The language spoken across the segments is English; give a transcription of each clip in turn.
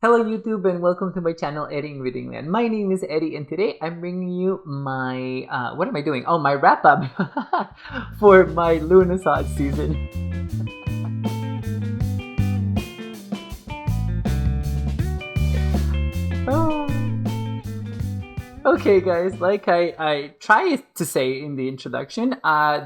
Hello YouTube and welcome to my channel Eddie in Reading Land. My name is Eddie and today I'm bringing you my, what am I doing? Oh, my wrap up for my Lughnasadh season. Oh. Okay guys, like I tried to say in the introduction,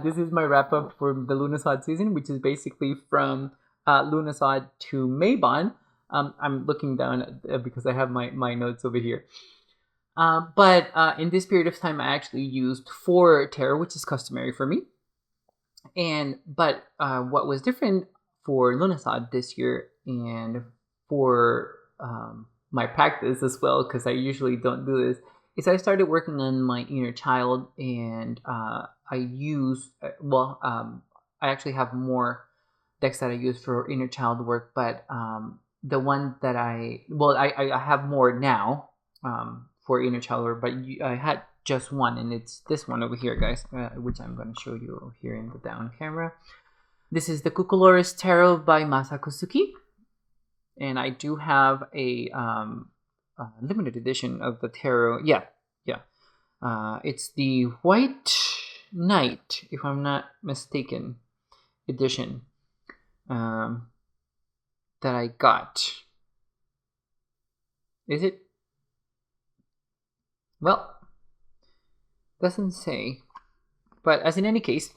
this is my wrap up for the Lughnasadh season, which is basically from Lughnasadh to Mabon. I'm looking down because I have my notes over here. But in this period of time, I actually used 4 tarot, which is customary for me. But what was different for Lughnasadh this year and for my practice as well, because I usually don't do this, is I started working on my inner child, and I use I actually have more decks that I use for inner child work, but the one that I have more now for inner child work, but I had just one, and it's this one over here, guys, which I'm going to show you here in the down camera. This is the Cucolores Tarot by Masako Suki, and I do have a limited edition of the tarot. It's the White Knight, if I'm not mistaken, edition that I got. Is it? Well, doesn't say, but as in any case,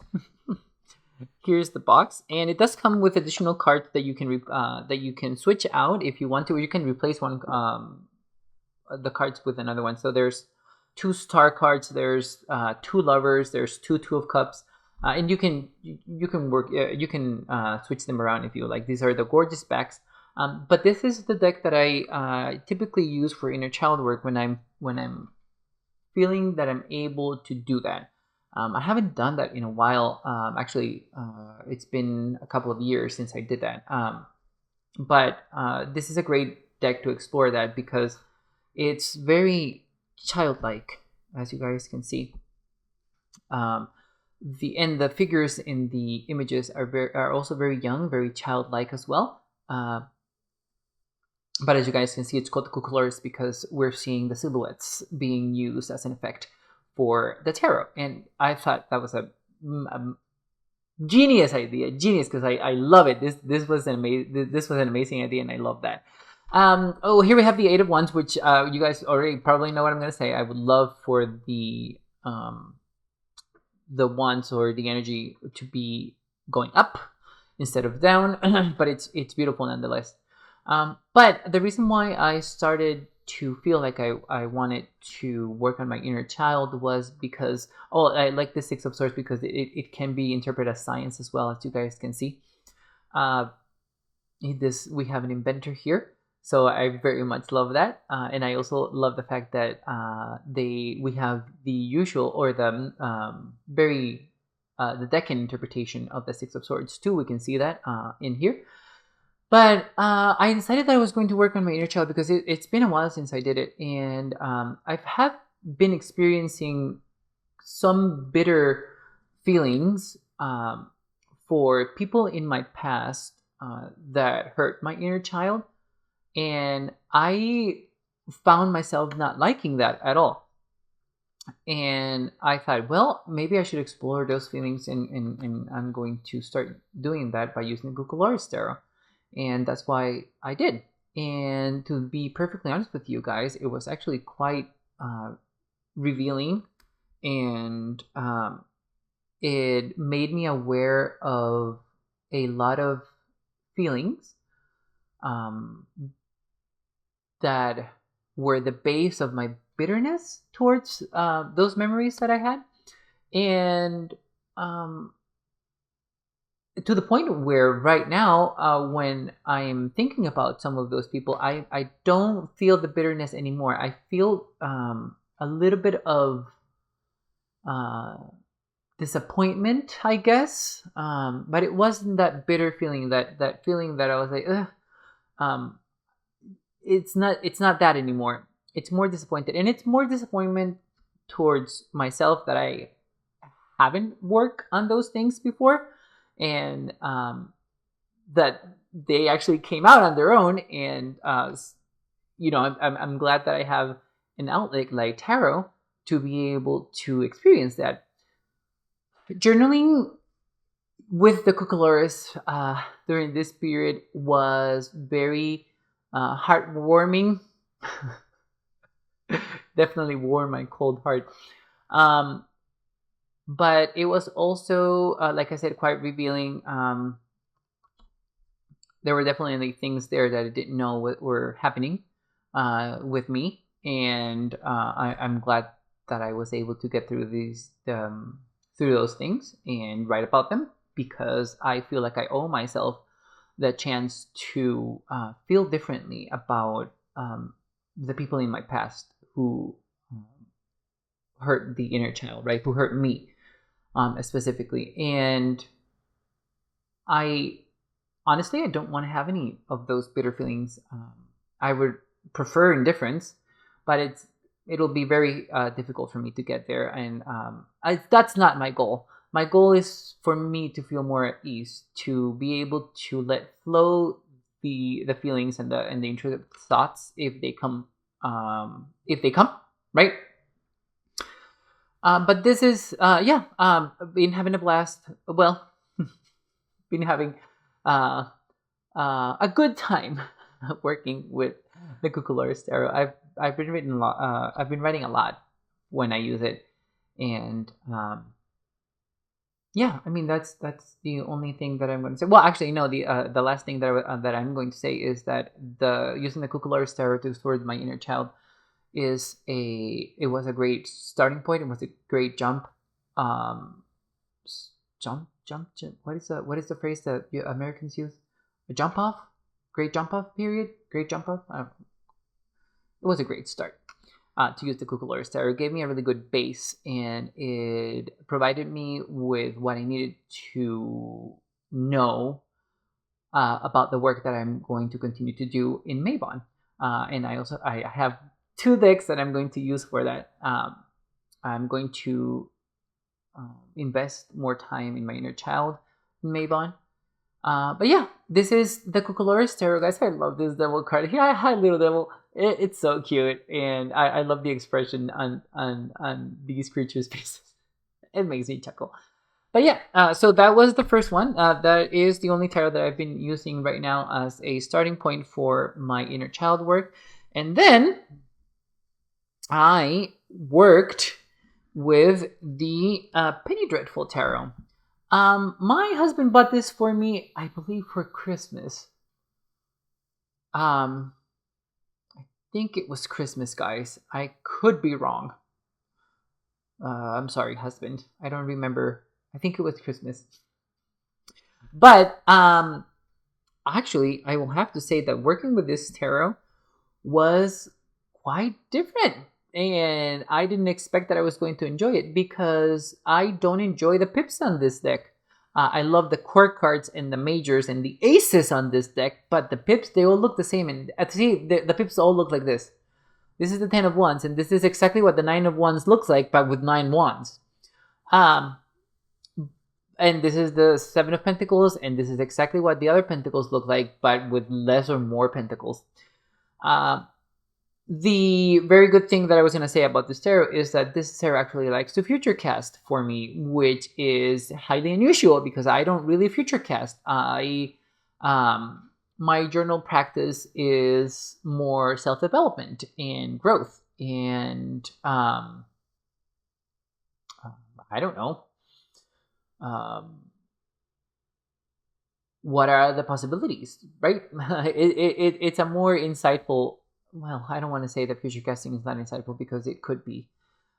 here's the box, and it does come with additional cards that you can switch out if you want to, or you can replace one the cards with another one. So there's 2 star cards, there's 2 lovers, there's 2 two of cups, and you can switch them around if you like. These are the gorgeous backs. But this is the deck that I typically use for inner child work when I'm feeling that I'm able to do that. I haven't done that in a while. Actually, it's been a couple of years since I did that. But this is a great deck to explore that because it's very childlike, as you guys can see. The figures in the images are also very young, very childlike as well. But as you guys can see, it's called the Cucolores because we're seeing the silhouettes being used as an effect for the tarot. And I thought that was a genius idea, because I love it. This was an amazing idea, and I love that. Oh, here we have the 8 of Wands, which you guys already probably know what I'm going to say. I would love for the wands or the energy to be going up instead of down, but it's beautiful nonetheless. But the reason why I started to feel like I wanted to work on my inner child was because, I like the 6 of Swords because it can be interpreted as science as well, as you guys can see. We have an inventor here, so I very much love that, and I also love the fact that we have the usual, or the the Deccan interpretation of the 6 of Swords too. We can see that in here. But I decided that I was going to work on my inner child because it's been a while since I did it, and I've been experiencing some bitter feelings for people in my past that hurt my inner child, and I found myself not liking that at all. And I thought, well, maybe I should explore those feelings, and I'm going to start doing that by using the Cucolores Tarot. And that's why I did. And to be perfectly honest with you guys, it was actually quite revealing, and it made me aware of a lot of feelings that were the base of my bitterness towards those memories that I had. And to the point where right now, when I'm thinking about some of those people, I don't feel the bitterness anymore. I feel a little bit of disappointment, I guess, but it wasn't that bitter feeling, that feeling that I was like, ugh. It's not that anymore. It's more disappointed, and it's more disappointment towards myself that I haven't worked on those things before, and that they actually came out on their own, and I'm glad that I have an outlet like tarot to be able to experience that. Journaling with the Cuckolores during this period was very heartwarming. Definitely warmed my cold heart. But it was also, like I said, quite revealing. There were definitely things there that I didn't know what were happening with me, and I'm glad that I was able to get through through those things and write about them, because I feel like I owe myself the chance to feel differently about the people in my past who hurt the inner child, right? Who hurt me specifically. And I honestly, I don't want to have any of those bitter feelings. I would prefer indifference, but it'll be very difficult for me to get there, and that's not my goal. My goal is for me to feel more at ease, to be able to let flow the feelings and the intrusive thoughts if they come, right. But this is been having a blast. Well, been having a good time working with the Cuckolores tarot. I've been writing a lot. I've been writing a lot when I use it, and yeah, I mean that's the only thing that I'm going to say. Well, actually, no. The last thing that I'm going to say is that using the Cuckolores tarot to towards my inner child it was a great starting point. It was a great jump. Jump. What is the phrase that Americans use? A jump off? Great jump off period? Great jump off? It was a great start to use the Cuckolores tarot. It gave me a really good base, and it provided me with what I needed to know about the work that I'm going to continue to do in Mabon. And I have 2 decks that I'm going to use for that. I'm going to invest more time in my inner child in Mabon. But yeah, this is the Cuckolores tarot, guys. I love this devil card. Yeah, hi, little devil. It's so cute, and I love the expression on these creatures' faces. It makes me chuckle. But yeah, so that was the first one. That is the only tarot that I've been using right now as a starting point for my inner child work. And then I worked with the Penny Dreadful tarot. My husband bought this for me, I believe, for Christmas. I think it was Christmas, guys. I could be wrong. I'm sorry, husband. I don't remember. I think it was Christmas. But actually, I will have to say that working with this tarot was quite different. And I didn't expect that I was going to enjoy it, because I don't enjoy the pips on this deck. I love the court cards and the majors and the aces on this deck, but the pips, they all look the same. And see, the pips all look like this. This is the 10 of Wands, and this is exactly what the 9 of Wands looks like, but with 9 Wands. And this is the 7 of Pentacles, and this is exactly what the other Pentacles look like, but with less or more Pentacles. The very good thing that I was going to say about this tarot is that this tarot actually likes to future cast for me, which is highly unusual because I don't really future cast. My journal practice is more self-development and growth, and I don't know. What are the possibilities, right? It's a more insightful. Well, I don't want to say that future casting is not insightful, because it could be.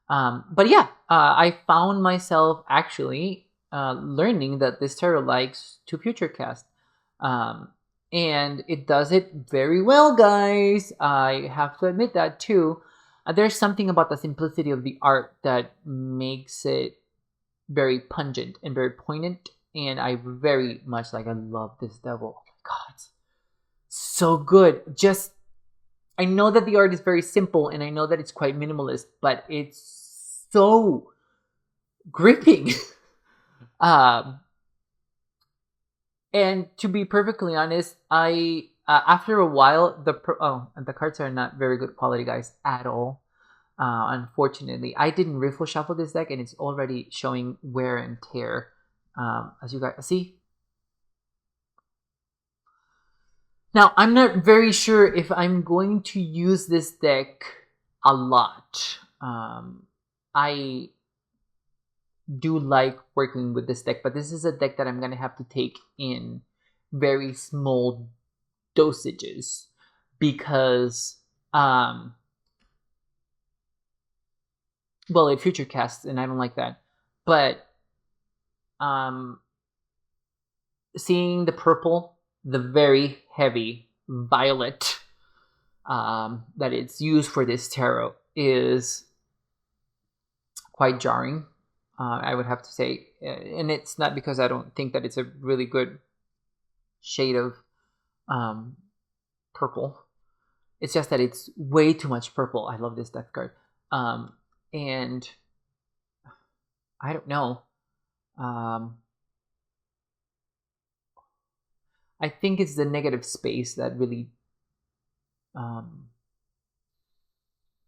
But yeah, I found myself actually learning that this tarot likes to future cast. And it does it very well, guys. I have to admit that too. There's something about the simplicity of the art that makes it very pungent and very poignant. And I very much I love this devil. Oh my God. So good. I know that the art is very simple, and I know that it's quite minimalist, but it's so gripping. And to be perfectly honest, I after a while, and the cards are not very good quality, guys, at all. Unfortunately, I didn't riffle shuffle this deck, and it's already showing wear and tear. As you guys see. Now, I'm not very sure if I'm going to use this deck a lot. I do like working with this deck, but this is a deck that I'm going to have to take in very small dosages because, well, it future casts, and I don't like that. But seeing the purple, the very heavy violet that it's used for this tarot is quite jarring, I would have to say. And it's not because I don't think that it's a really good shade of purple. It's just that it's way too much purple. I love this death card. And I don't know. I think it's the negative space that really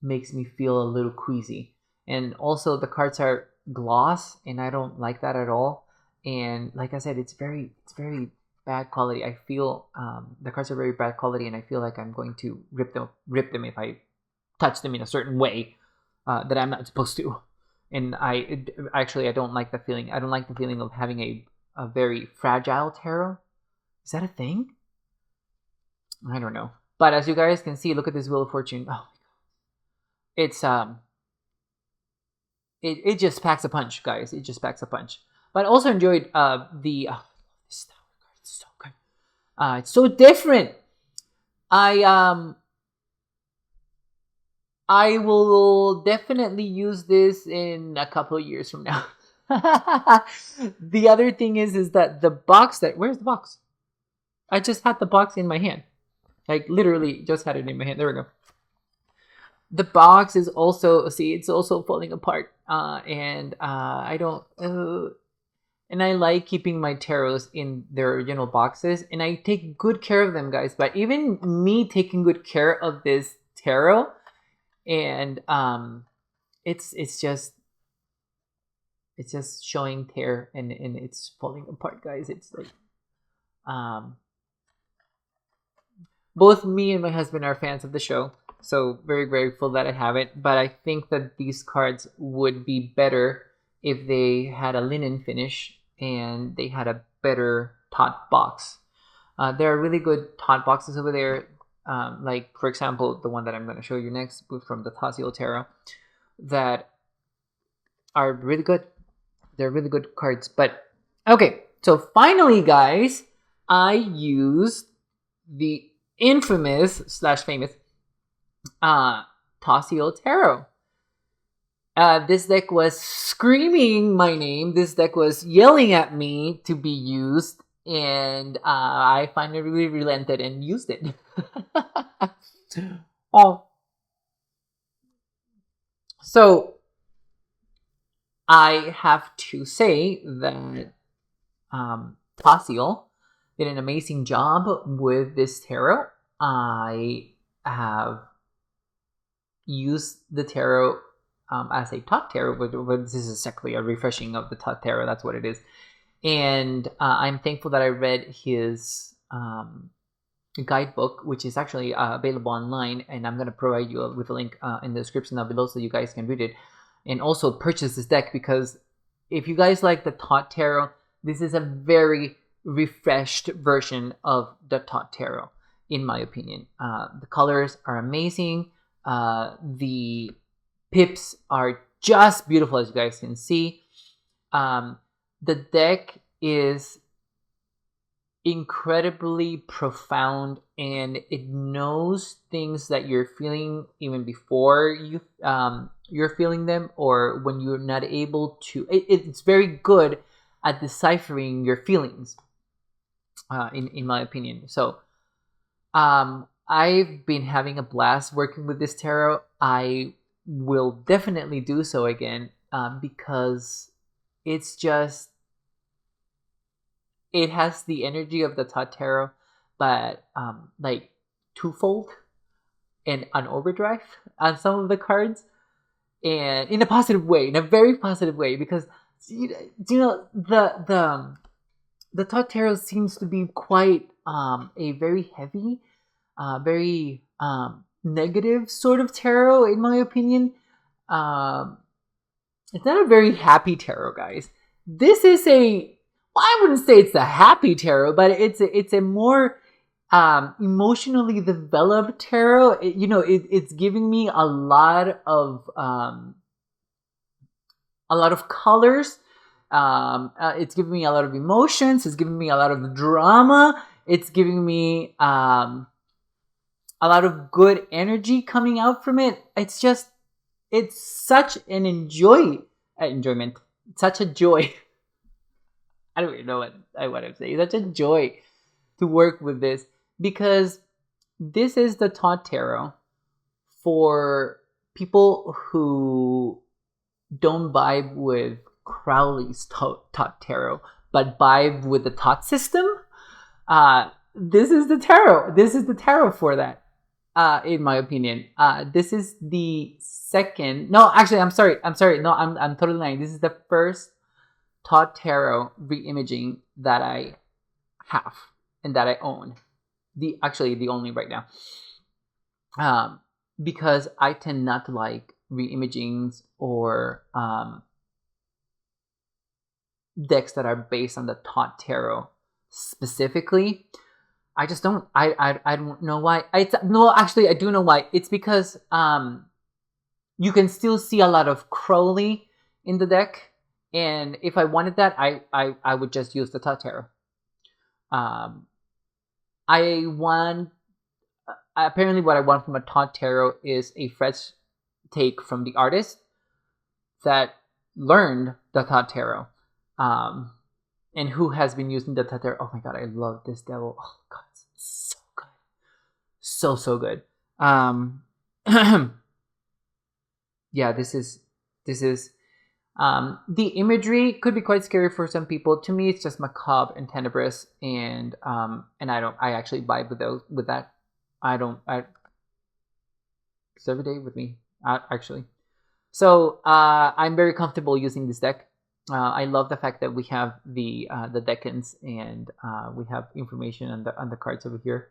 makes me feel a little queasy. And also the cards are gloss, and I don't like that at all. And like I said, it's very bad quality. I feel the cards are very bad quality, and I feel like I'm going to rip them if I touch them in a certain way that I'm not supposed to. And I don't like the feeling. I don't like the feeling of having a very fragile tarot. Is that a thing? I don't know. But as you guys can see, look at this Wheel of Fortune. Oh my god. It's it just packs a punch, guys. It just packs a punch. But I also enjoyed this tower card. It's so good. It's so different. I will definitely use this in a couple of years from now. The other thing is that the box where's the box? I just had the box in my hand. Like, literally just had it in my hand. There we go. The box is also, see, it's also falling apart. And I don't... and I like keeping my tarots in their original boxes. And I take good care of them, guys. But even me taking good care of this tarot, and it's just showing tear, and it's falling apart, guys. It's like... both me and my husband are fans of the show, so very grateful that I have it. But I think that these cards would be better if they had a linen finish and they had a better tot box. There are really good tot boxes over there, like, for example, the one that I'm going to show you next from the Tasiel Tarot, that are really good. They're really good cards. But, okay, so finally, guys, I used the infamous / famous Tasiel Tarot. This deck was screaming my name. This deck was yelling at me to be used, and I finally relented and used it. Oh, so I have to say that Tasiel did an amazing job with this tarot. I have used the tarot as a tot tarot, but this is exactly a refreshing of the tot tarot. That's what it is. And I'm thankful that I read his guidebook, which is actually available online, and I'm going to provide you with a link in the description down below so you guys can read it and also purchase this deck, because if you guys like the tot tarot, this is a very refreshed version of the tot tarot, in my opinion. The colors are amazing. The pips are just beautiful, as you guys can see. The deck is incredibly profound, and it knows things that you're feeling even before you're feeling them, or when you're not able to. It's very good at deciphering your feelings, in my opinion. So I've been having a blast working with this tarot. I will definitely do so again, because it's just, it has the energy of the tot tarot, but like twofold and on overdrive on some of the cards, and in a positive way, in a very positive way, because the Tot Tarot seems to be quite a very heavy, very negative sort of tarot, in my opinion. It's not a very happy tarot, guys. This is well, I wouldn't say it's a happy tarot, but it's a more emotionally developed tarot. It's giving me a lot of colors. It's giving me a lot of emotions. It's giving me a lot of drama. It's giving me a lot of good energy coming out from it. It's such an enjoyment. Such a joy. I don't even know what I'm saying. Such a joy to work with this, because this is the Tot Tarot for people who don't vibe with Crowley's Tot Tarot, but vibe with the Tot system. This is the tarot. This is the tarot for that. In my opinion, this is the second. No, actually, I'm sorry. No, I'm totally lying. This is the first Tot Tarot reimaging that I have and that I own. The only right now. Because I tend not to like reimagings or decks that are based on the Tot Tarot specifically. I just don't. I don't know why. Actually, I do know why. It's because you can still see a lot of Crowley in the deck, and if I wanted that, I would just use the Tot Tarot. Apparently what I want from a Tot Tarot is a fresh take from the artist that learned the Tot Tarot, and who has been using the Tot Tarot. Oh my god, I love this devil. Oh god, it's so good. So good. Yeah, this is the imagery could be quite scary for some people. To me, it's just macabre and tenebrous, and I actually vibe with that. It's every day with me, actually. So I'm very comfortable using this deck. I love the fact that we have the decans, and we have information on the cards over here.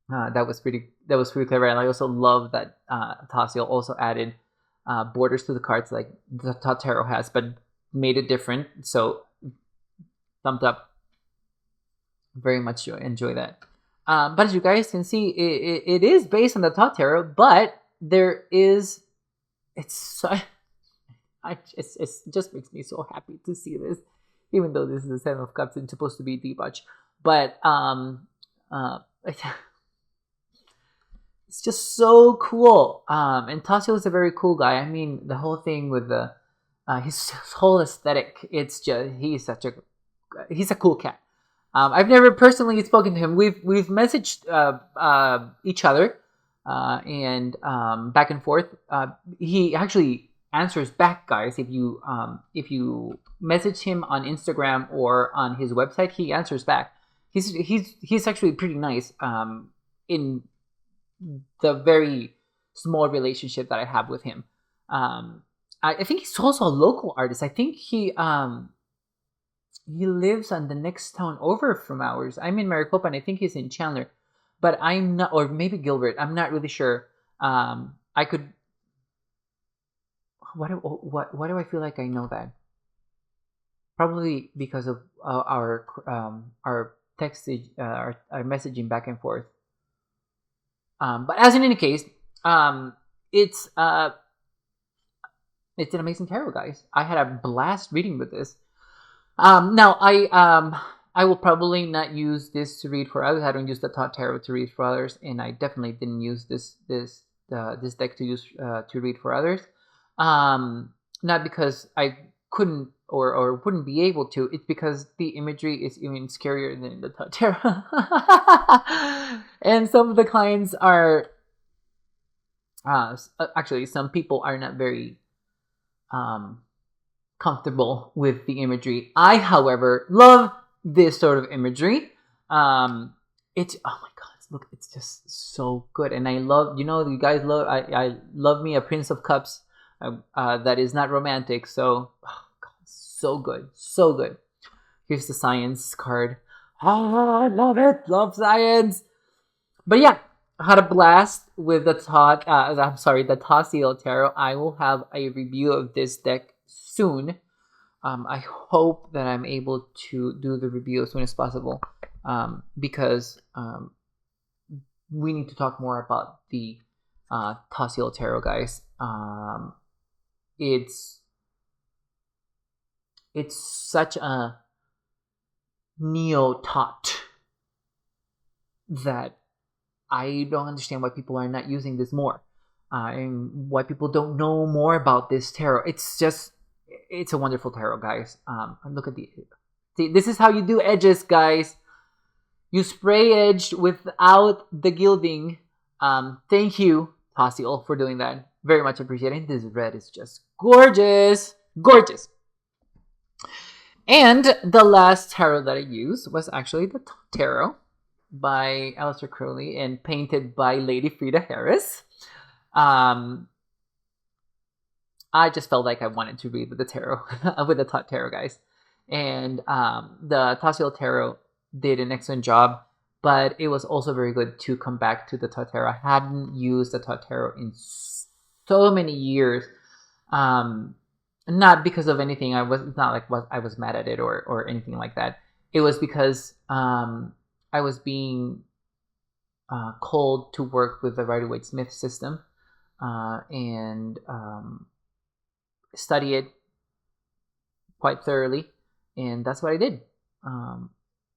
That was pretty clever, and I also love that Tassio also added borders to the cards like the Tot Tarot has, but made it different. So thumbs up. Very much enjoy that. But as you guys can see, it is based on the Tot Tarot, but there is it just makes me so happy to see this, even though this is a Seven of Cups and supposed to be debauch. But it's just so cool. And Tassio is a very cool guy. I mean, the whole thing with the his whole aesthetic, it's just he's a cool cat. I've never personally spoken to him. We've messaged each other and back and forth. He actually answers back, guys. If you message him on Instagram or on his website, he answers back. He's actually pretty nice in the very small relationship that I have with him. I think he's also a local artist. I think he lives on the next town over from ours. I'm in Maricopa, and I think he's in Chandler, but I'm not, or maybe Gilbert. I'm not really sure. I could. Why do I feel like I know that? Probably because of our text, our messaging back and forth. But as in any case, it's an amazing tarot, guys. I had a blast reading with this. Now I will probably not use this to read for others. I don't use the Tot Tarot to read for others, and I definitely didn't use this deck to use to read for others. Not because I couldn't or wouldn't be able to. It's because the imagery is even scarier than the Tot Tarot. And some of the clients are actually, some people are not very comfortable with the imagery. I, however, love this sort of imagery. It's, oh my god, look, it's just so good. And I love, you guys love, I love me a Prince of Cups that is not romantic. So, oh god, so good, so good. Here's the science card. Oh, I love it, love science. But yeah, I had a blast with the talk. I'm sorry, the Tassiel Tarot. I will have a review of this deck soon. I hope that I'm able to do the review as soon as possible, because we need to talk more about the Tassiel Tarot, guys. It's such a neo-tot that I don't understand why people are not using this more, and why people don't know more about this tarot. It's a wonderful tarot, guys. And look at see, this is how you do edges, guys. You spray edge without the gilding. Thank you, Tassiel, for doing that. Very much appreciated. This red is just gorgeous. Gorgeous. And the last tarot that I used was actually the Tarot by Aleister Crowley and painted by Lady Frida Harris. I just felt like I wanted to read with the tarot, with the Tarot, guys. And the Tassiel Tarot did an excellent job, but it was also very good to come back to the Tarot. I hadn't used the Tarot in so many years. Not because of anything. It's not like I was mad at it or anything like that. It was because I was being called to work with the Rider-Waite-Smith system, and study it quite thoroughly, and that's what I did.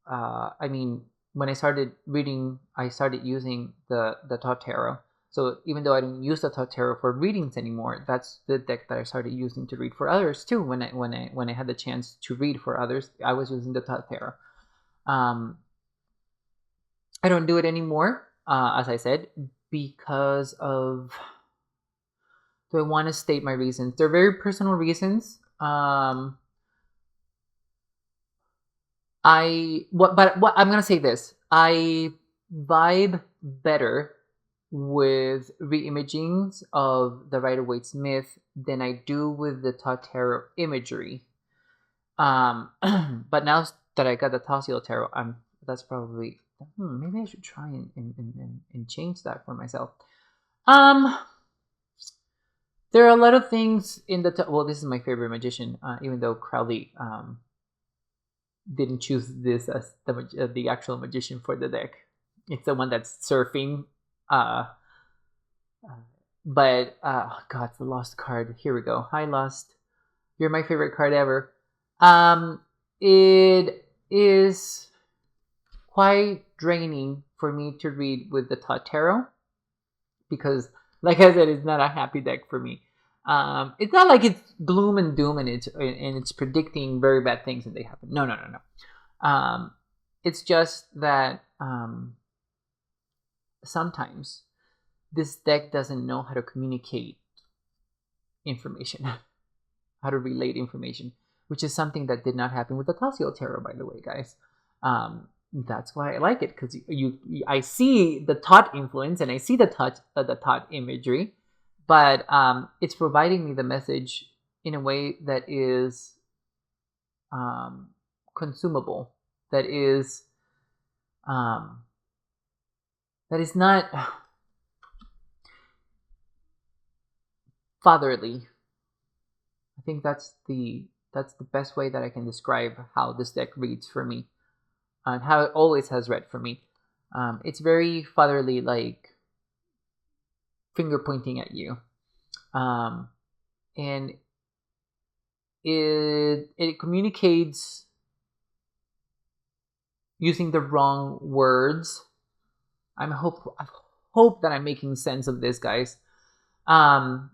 I mean, when I started reading, I started using the Tarot. So even though I didn't use the Tarot for readings anymore, that's the deck that I started using to read for others too. When I had the chance to read for others, I was using the Tarot. I don't do it anymore, as I said, because of. Do I want to state my reasons? They're very personal reasons. But I'm gonna say this. I vibe better with reimagings of the Rider-Waite-Smith than I do with the Tarot imagery. But now that I got the Tassiel Tarot, that's probably maybe I should try and change that for myself. There are a lot of things in the this is my favorite magician, even though Crowley didn't choose this as the actual magician for the deck. It's the one that's surfing. But God, the Lost card. Here we go. Hi, Lost. You're my favorite card ever. It is quite draining for me to read with the Tarot because, like I said, it's not a happy deck for me. It's not like it's gloom and doom and it's predicting very bad things and they happen. No. It's just that sometimes this deck doesn't know how to communicate information, how to relate information, which is something that did not happen with the Tassiel Tarot, by the way, guys. That's why I like it, because I see the Tot influence and I see the Tot imagery, but it's providing me the message in a way that is consumable, that is not fatherly. I think that's the best way that I can describe how this deck reads for me, and how it always has read for me. It's very fatherly, like finger pointing at you, and it communicates using the wrong words. I hope that I'm making sense of this, guys. And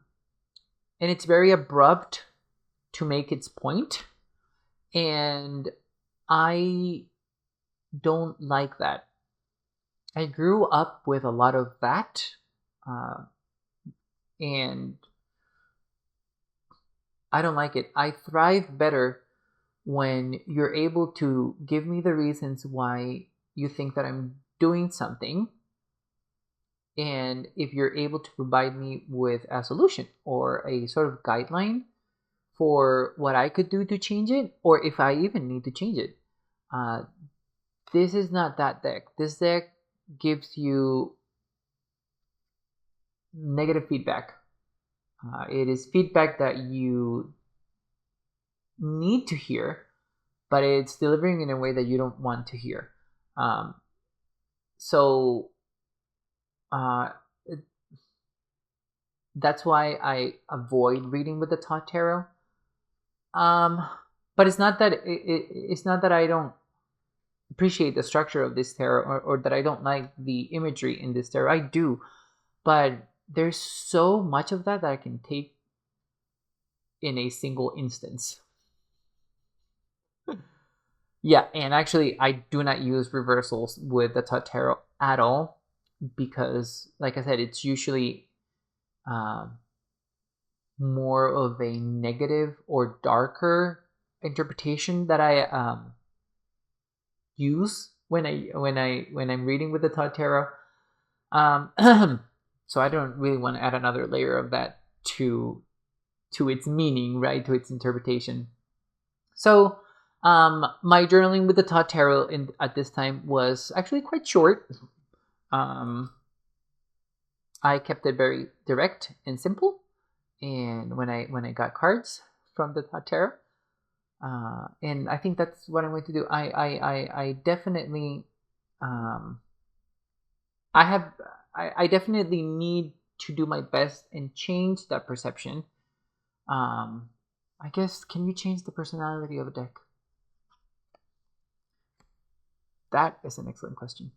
it's very abrupt to make its point, and I don't like that. I grew up with a lot of that, and I don't like it. I thrive better when you're able to give me the reasons why you think that I'm doing something, and if you're able to provide me with a solution or a sort of guideline for what I could do to change it, or if I even need to change it. This is not that deck. This deck gives you negative feedback. It is feedback that you need to hear, but it's delivering in a way that you don't want to hear. So that's why I avoid reading with the Tot Tarot. But it's not that it's not that I don't appreciate the structure of this tarot, or that I don't like the imagery in this tarot. I do, but there's so much of that I can take in a single instance. Yeah, and actually I do not use reversals with the Tot Tarot at all, because like I said, it's usually more of a negative or darker interpretation that I use when I'm reading with the Tot Tarot. So I don't really want to add another layer of that to its meaning, right? To its interpretation. So my journaling with the Tot Tarot at this time was actually quite short. I kept it very direct and simple. And when I got cards from the Tot Tarot, and I think that's what I'm going to do. I definitely I definitely need to do my best and change that perception. I guess, can you change the personality of a deck? That is an excellent question.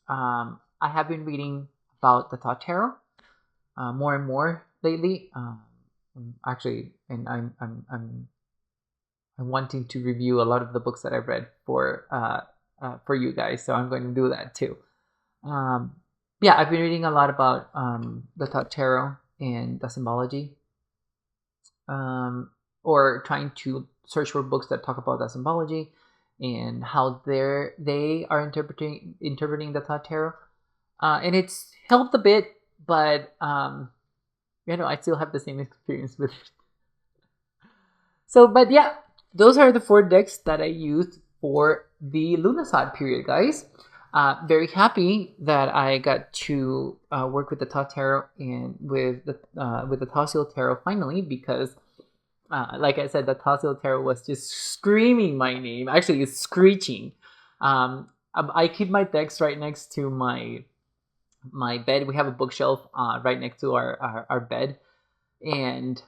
I have been reading about the Tot Tarot more and more lately. Actually, and I'm wanting to review a lot of the books that I've read for you guys, so I'm going to do that too. Yeah, I've been reading a lot about the Tot Tarot and the symbology, or trying to search for books that talk about the symbology and how they are interpreting the Tot Tarot, and it's helped a bit, but I still have the same experience with it. So, but yeah, those are the 4 decks that I used for the Lughnasadh period, guys. Very happy that I got to work with the Tot Tarot and with the Tassel Tarot finally, because like I said, the Tassel Tarot was just screaming my name. Actually, it's screeching. I keep my decks right next to my bed. We have a bookshelf right next to our bed. And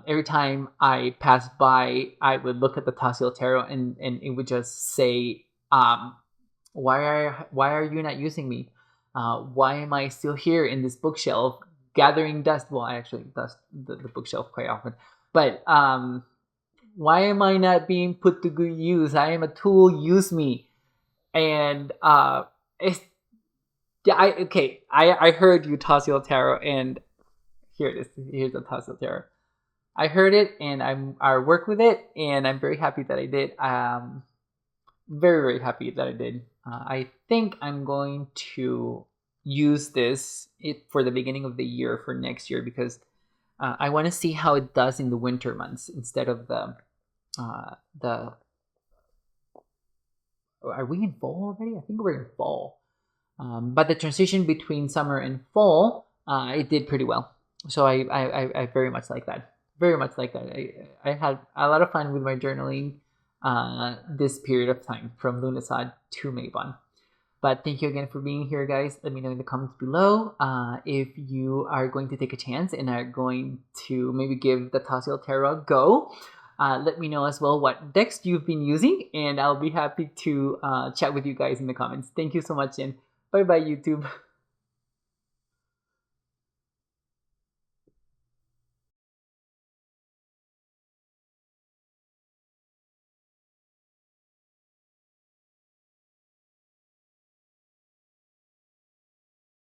every time I pass by, I would look at the Tassel Tarot, and it would just say, why are you not using me? Why am I still here in this bookshelf gathering dust? Well, I actually dust the bookshelf quite often, but why am I not being put to good use? I am a tool. Use me. And it's yeah. I heard you, Tassel Tarot, and here it is. Here's the Tassel Tarot. I heard it, and I work with it, and I'm very happy that I did. Very, very happy that I did. I think I'm going to use this for the beginning of the year for next year, because I want to see how it does in the winter months instead of the. Are we in fall already? I think we're in fall. But the transition between summer and fall, it did pretty well. So I very much like that. Very much like that. I had a lot of fun with my journaling this period of time from Lughnasadh to Mabon. But thank you again for being here, guys. Let me know in the comments below if you are going to take a chance and are going to maybe give the Tassel Tarot a go. Let me know as well what decks you've been using, and I'll be happy to chat with you guys in the comments. Thank you so much, and bye-bye, YouTube.